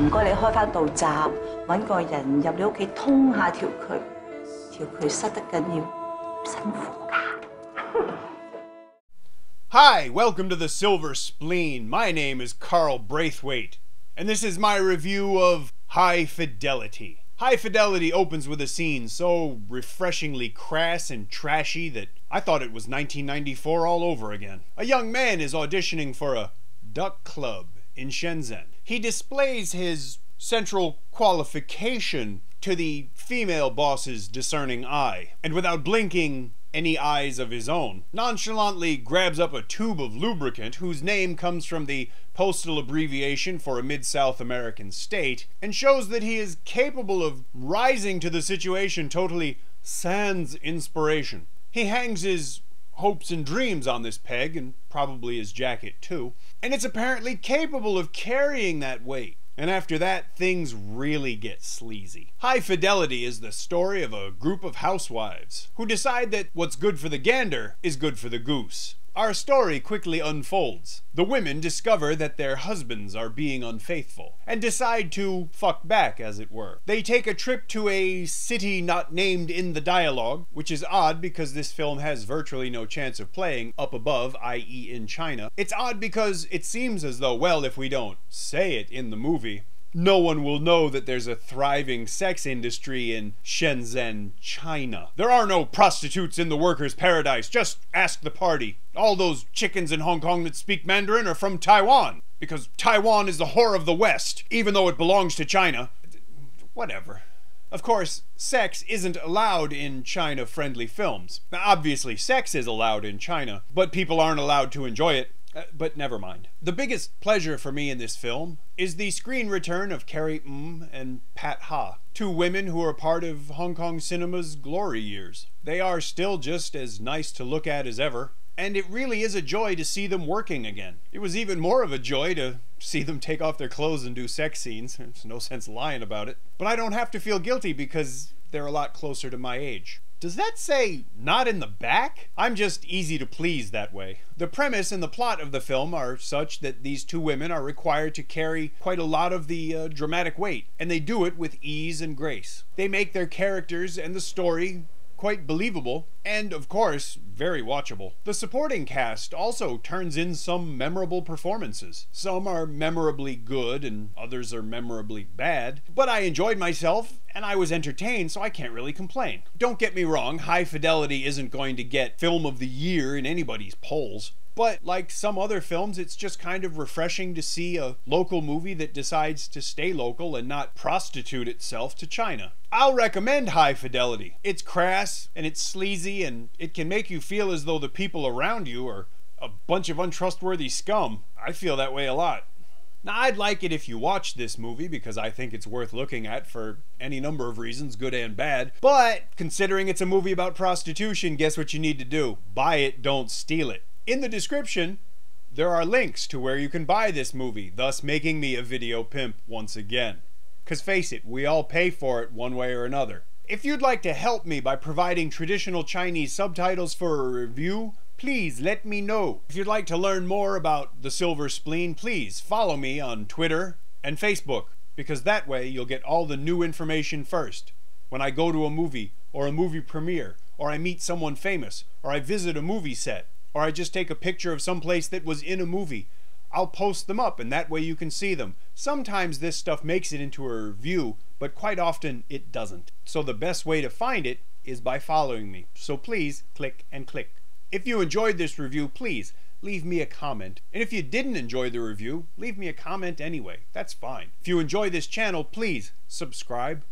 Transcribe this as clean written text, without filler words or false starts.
唔該你開翻道閘，揾個人入你屋企通下條渠塞得緊要，辛苦㗎。Hi, welcome to the Silver Spleen. My name is Carl Braithwaite, and this is my review of High Fidelity. High Fidelity opens with a scene so refreshingly crass and trashy that I thought it was 1994 all over again. A young man is auditioning for a duck club in Shenzhen. He displays his central qualification to the female boss's discerning eye, and without blinking any eyes of his own, nonchalantly grabs up a tube of lubricant whose name comes from the postal abbreviation for a mid-South American state, and shows that he is capable of rising to the situation totally sans inspiration. He hangs his hopes and dreams on this peg, and probably his jacket too, and it's apparently capable of carrying that weight. And after that, things really get sleazy. High Fidelity is the story of a group of housewives who decide that what's good for the gander is good for the goose. Our story quickly unfolds. The women discover that their husbands are being unfaithful and decide to fuck back, as it were. They take a trip to a city not named in the dialogue, which is odd because this film has virtually no chance of playing up above, i.e. in China. It's odd because it seems as though, well, if we don't say it in the movie, no one will know that there's a thriving sex industry in Shenzhen, China. There are no prostitutes in the workers' paradise. Just ask the party. All those chickens in Hong Kong that speak Mandarin are from Taiwan, because Taiwan is the whore of the West, even though it belongs to China. Whatever. Of course, sex isn't allowed in China-friendly films. Now, obviously, sex is allowed in China, but people aren't allowed to enjoy it. But never mind. The biggest pleasure for me in this film is the screen return of Carrie and Pat Ha, two women who are part of Hong Kong cinema's glory years. They are still just as nice to look at as ever, and it really is a joy to see them working again. It was even more of a joy to see them take off their clothes and do sex scenes. There's no sense lying about it. But I don't have to feel guilty because they're a lot closer to my age. Does that say not in the back? I'm just easy to please that way. The premise and the plot of the film are such that these two women are required to carry quite a lot of the dramatic weight, and they do it with ease and grace. They make their characters and the story quite believable, and of course, very watchable. The supporting cast also turns in some memorable performances. Some are memorably good and others are memorably bad, but I enjoyed myself and I was entertained, so I can't really complain. Don't get me wrong, High Fidelity isn't going to get Film of the Year in anybody's polls. But like some other films, it's just kind of refreshing to see a local movie that decides to stay local and not prostitute itself to China. I'll recommend High Fidelity. It's crass and it's sleazy and it can make you feel as though the people around you are a bunch of untrustworthy scum. I feel that way a lot. Now, I'd like it if you watched this movie because I think it's worth looking at for any number of reasons, good and bad. But considering it's a movie about prostitution, guess what you need to do? Buy it, don't steal it. In the description, there are links to where you can buy this movie, thus making me a video pimp once again. Cause face it, we all pay for it one way or another. If you'd like to help me by providing traditional Chinese subtitles for a review, please let me know. If you'd like to learn more about the Silver Spleen, please follow me on Twitter and Facebook, because that way you'll get all the new information first. When I go to a movie, or a movie premiere, or I meet someone famous, or I visit a movie set, or I just take a picture of some place that was in a movie, I'll post them up and that way you can see them. Sometimes this stuff makes it into a review, but quite often it doesn't. So the best way to find it is by following me. So please click and click. If you enjoyed this review, please leave me a comment. And if you didn't enjoy the review, leave me a comment anyway. That's fine. If you enjoy this channel, please subscribe,